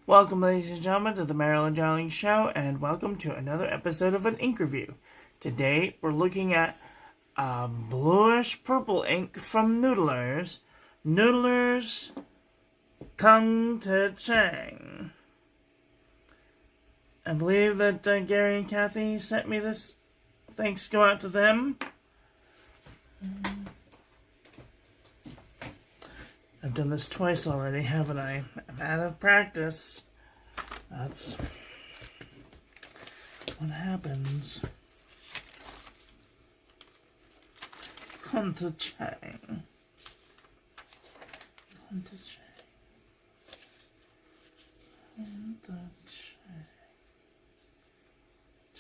Welcome, ladies and gentlemen, to the Marilyn Darling Show, and welcome to another episode of an ink review. Today, we're looking at bluish-purple ink from Noodlers. Noodlers Te-Chang. I believe that Gary and Kathy sent me this. Thanks go out to them. I've done this twice already, haven't I? I'm out of practice. That's what happens. Te-Chang.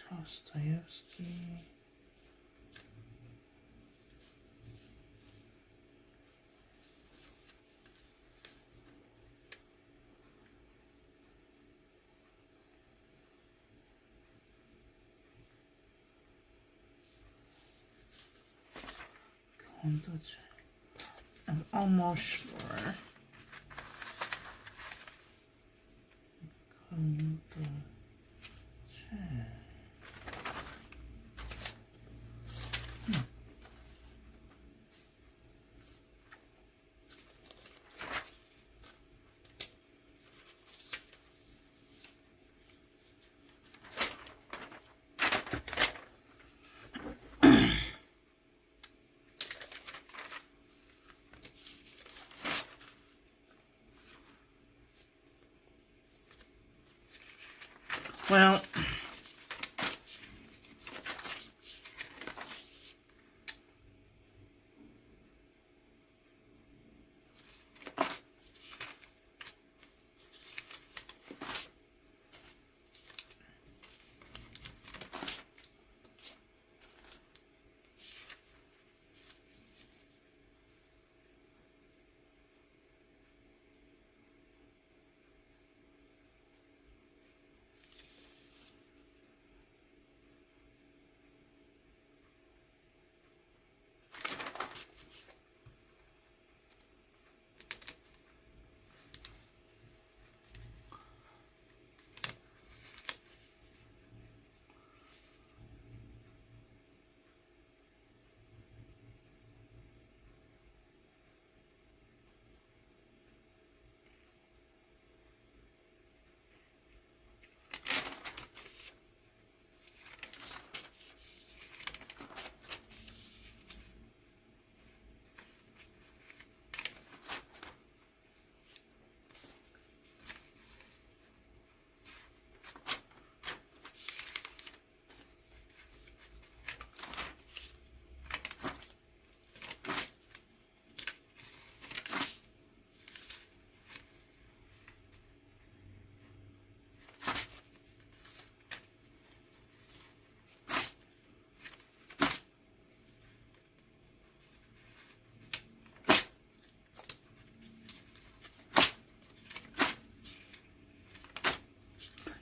Dostoevsky. I'm almost sure. Well,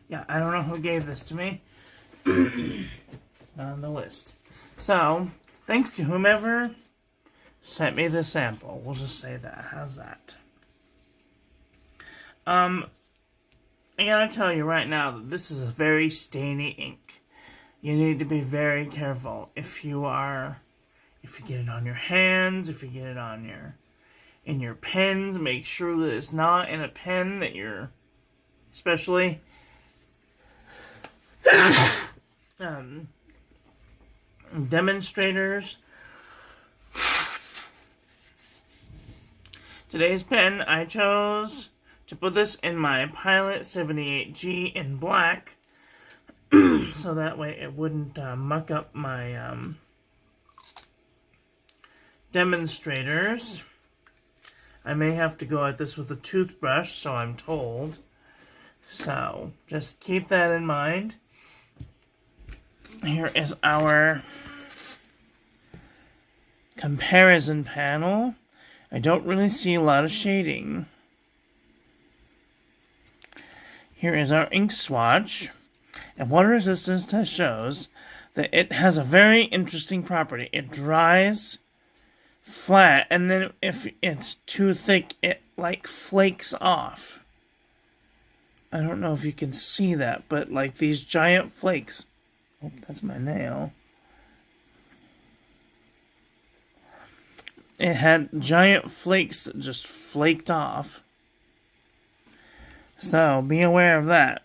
yeah, I don't know who gave this to me. It's not on the list. So, thanks to whomever sent me the sample. We'll just say that. How's that? I gotta tell you right now that this is a very stainy ink. You need to be very careful if you get it on your hands, if you get it on in your pens, make sure that it's not in a pen that you're, especially demonstrators. Today's pen, I chose to put this in my Pilot 78G in black, so that way it wouldn't muck up my demonstrators. I may have to go at this with a toothbrush, so I'm told. So, just keep that in mind. Here is our comparison panel. I don't really see a lot of shading. Here is our ink swatch. And water resistance test shows that it has a very interesting property. It dries flat, and then if it's too thick, it like flakes off. I don't know if you can see that, but like these giant flakes. Oh, that's my nail. It had giant flakes that just flaked off. So be aware of that.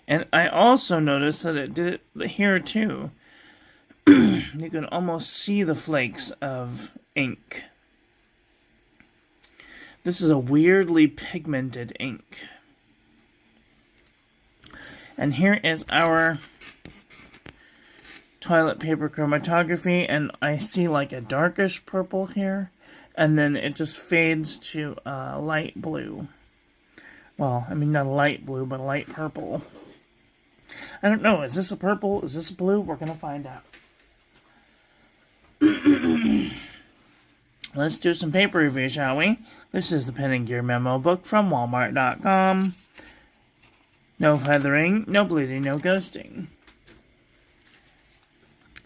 And I also noticed that it did it here too. You can almost see the flakes of ink. This is a weirdly pigmented ink. And here is our toilet paper chromatography, and I see like a darkish purple here, and then it just fades to light blue. Well, I mean not a light blue, but a light purple. I don't know, is this a purple? Is this a blue? We're gonna find out. Let's do some paper review, shall we? This is the Pen and Gear Memo book from Walmart.com. No feathering, no bleeding, no ghosting.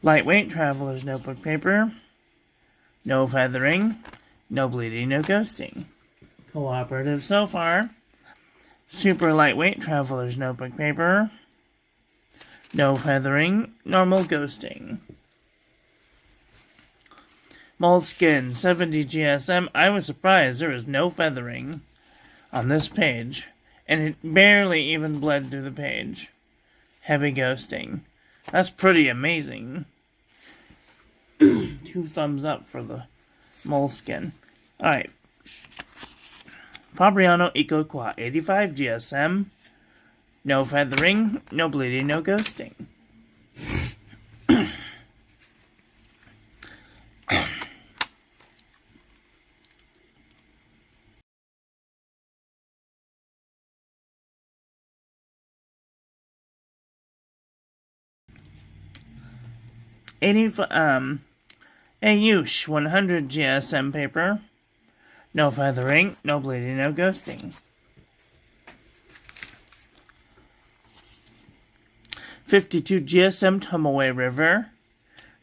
Lightweight Traveler's Notebook Paper. No feathering, no bleeding, no ghosting. Cooperative so far. Super Lightweight Traveler's Notebook Paper. No feathering, normal ghosting. Moleskin 70 GSM. I was surprised there was no feathering on this page, and it barely even bled through the page. Heavy ghosting. That's pretty amazing. 2 thumbs up for the Moleskin. Alright. Fabriano Eco Qua 85 GSM. No feathering, no bleeding, no ghosting. 100 GSM paper. No feathering, no bleeding, no ghosting. 52 GSM Tumaway River.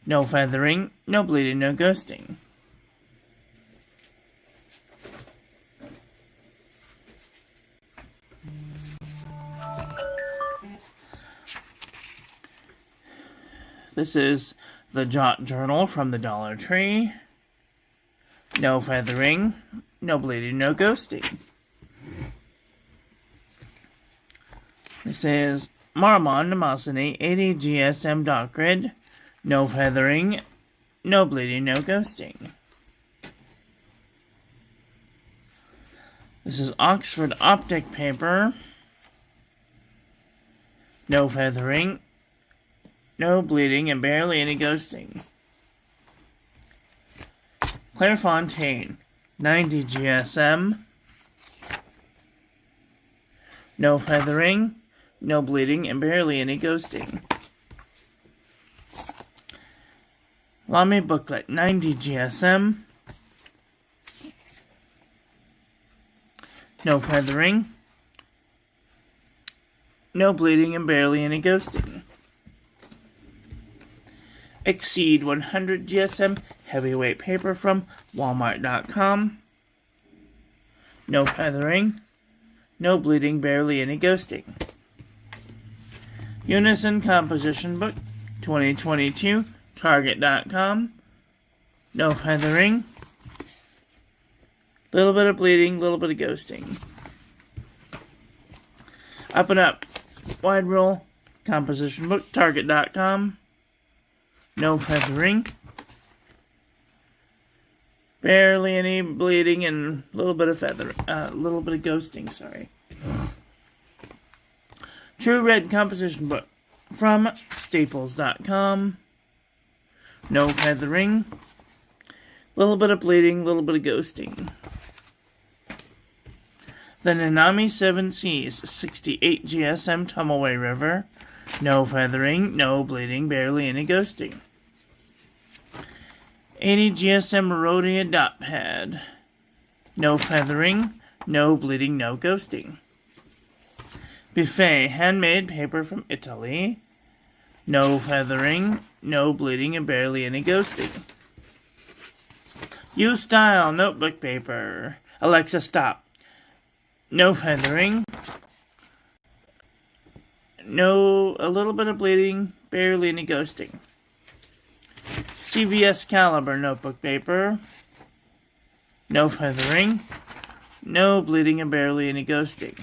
No feathering, no bleeding, no ghosting. This is the Jot Journal from the Dollar Tree. No feathering, no bleeding, no ghosting. This is Marmon Nemosity 80 GSM Dot Grid. No feathering, no bleeding, no ghosting. This is Oxford Optic Paper. No feathering, no bleeding, and barely any ghosting. Clairefontaine 90 GSM. No feathering, no bleeding, and barely any ghosting. Lamy Booklet 90 GSM. No feathering, no bleeding, and barely any ghosting. Exceed 100 GSM heavyweight paper from Walmart.com. No feathering, no bleeding, barely any ghosting. Unison Composition Book 2022, Target.com. No feathering, little bit of bleeding, little bit of ghosting. Up and Up Wide Roll Composition Book, Target.com. No feathering, barely any bleeding, and a little bit of ghosting. Sorry. True Red Composition Book from Staples.com. No feathering, little bit of bleeding, little bit of ghosting. The Nanami 7 Seas 68 GSM Tumaway River. No feathering, no bleeding, barely any ghosting. 80 GSM Rhodia Dot Pad. No feathering, no bleeding, no ghosting. Buffet Handmade Paper from Italy. No feathering, no bleeding, and barely any ghosting. U-Style Notebook Paper. Alexa, stop. No feathering, a little bit of bleeding, barely any ghosting. CVS Caliber notebook paper, no feathering, no bleeding and barely any ghosting.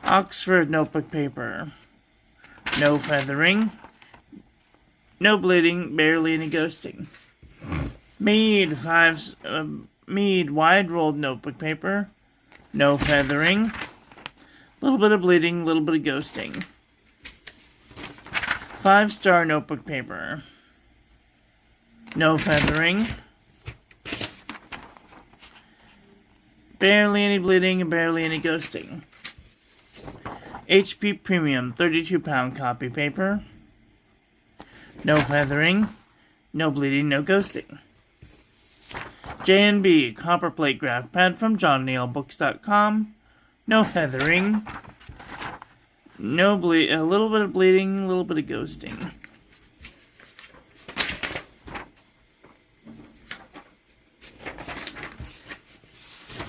Oxford notebook paper, no feathering, no bleeding, barely any ghosting. Mead wide rolled notebook paper, no feathering, little bit of bleeding, little bit of ghosting. 5-star notebook paper, no feathering, barely any bleeding and barely any ghosting. HP Premium 32-pound copy paper, no feathering, no bleeding, no ghosting. J&B copper plate graph pad from johnneilbooks.com, no feathering, a little bit of bleeding, a little bit of ghosting.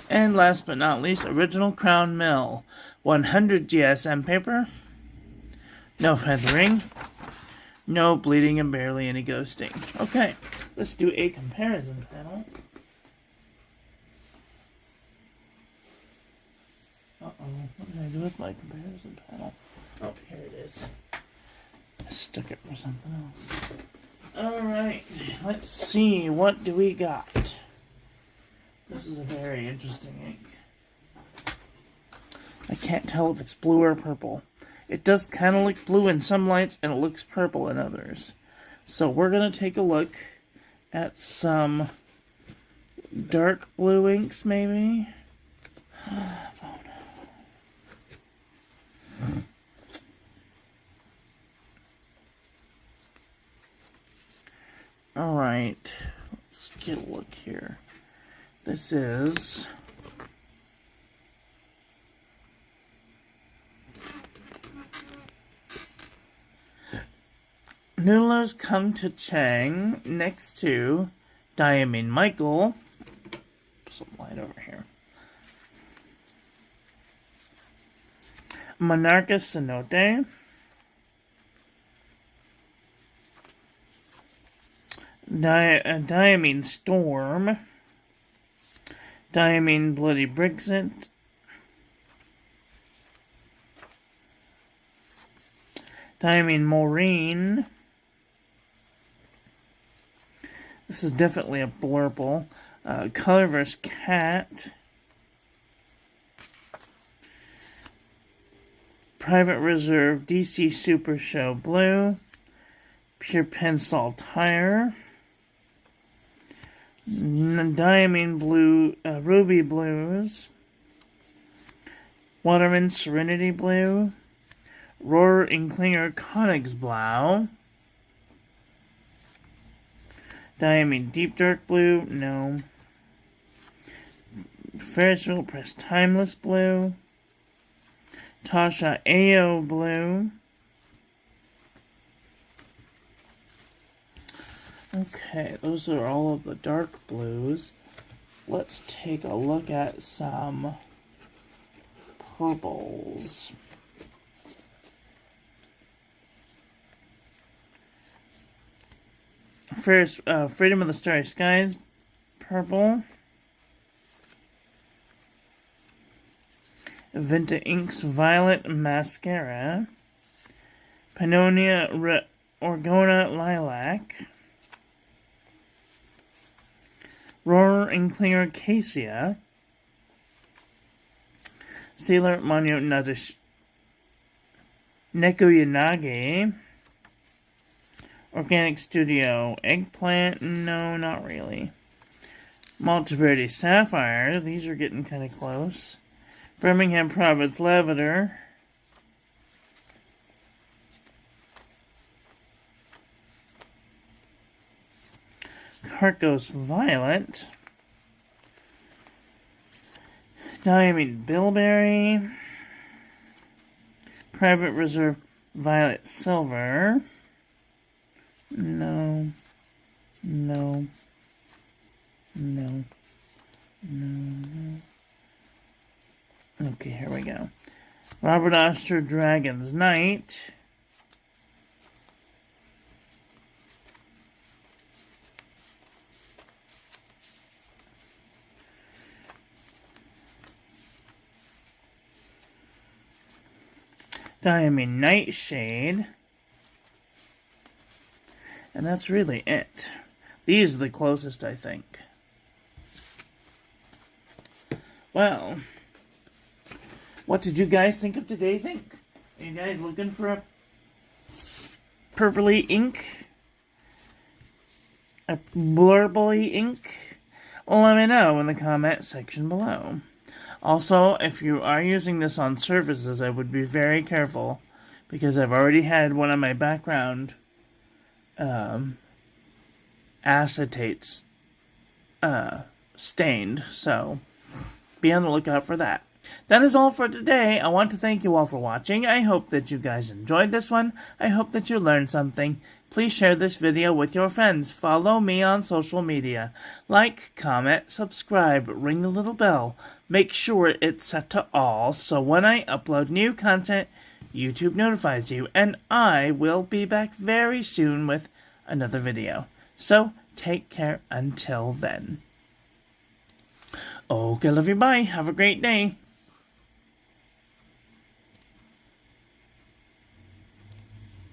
And last but not least, Original Crown Mill 100 GSM paper, no feathering, no bleeding and barely any ghosting. Okay, let's do a comparison panel. What did I do with my comparison panel? Oh, here it is. I stuck it for something else. Alright, let's see. What do we got? This is a very interesting ink. I can't tell if it's blue or purple. It does kind of look blue in some lights, and it looks purple in others. So we're going to take a look at some dark blue inks, maybe. Oh, no. Alright, let's get a look here. This is Noodlers Come Te-Chang next to Diamine Michael. Put some light over here. Monarca Cenote. Diamine Storm. Diamine Bloody Brexit. Diamine Maureen. This is definitely a blurple. Colorverse Cat. Private Reserve DC Super Show Blue. Pure Pencil Tire. Diamine Blue, Ruby Blues. Waterman Serenity Blue. Rohrer and Klinger Königsblau. Diamine Deep Dark Blue, no. Ferris Wheel Press Timeless Blue. Tasha AO Blue. Okay, those are all of the dark blues. Let's take a look at some purples. First, Freedom of the Starry Skies, purple. Venta Inks Violet Mascara. Pannonia Orgona Lilac. Rohrer and Klinger Acacia. Sailor Manyo Nadish Neko Organic Studio Eggplant, no, not really. Monteverde Sapphire, these are getting kind of close. Birmingham Province Lavender. Carcos Violet. Diamine Bilberry. Private Reserve Violet Silver. No. No. No. No. No. Okay, here we go. Robert Oster Dragon's Knight. Diamond Nightshade. And that's really it. These are the closest, I think. Well, what did you guys think of today's ink? Are you guys looking for a purpley ink? A blurbly ink? Well, let me know in the comment section below. Also, if you are using this on surfaces, I would be very careful, because I've already had one of my background acetates stained, so be on the lookout for that. That is all for today. I want to thank you all for watching. I hope that you guys enjoyed this one. I hope that you learned something. Please share this video with your friends. Follow me on social media. Like, comment, subscribe, ring the little bell. Make sure it's set to all, so when I upload new content, YouTube notifies you. And I will be back very soon with another video. So, take care until then. Okay, love you, bye. Have a great day.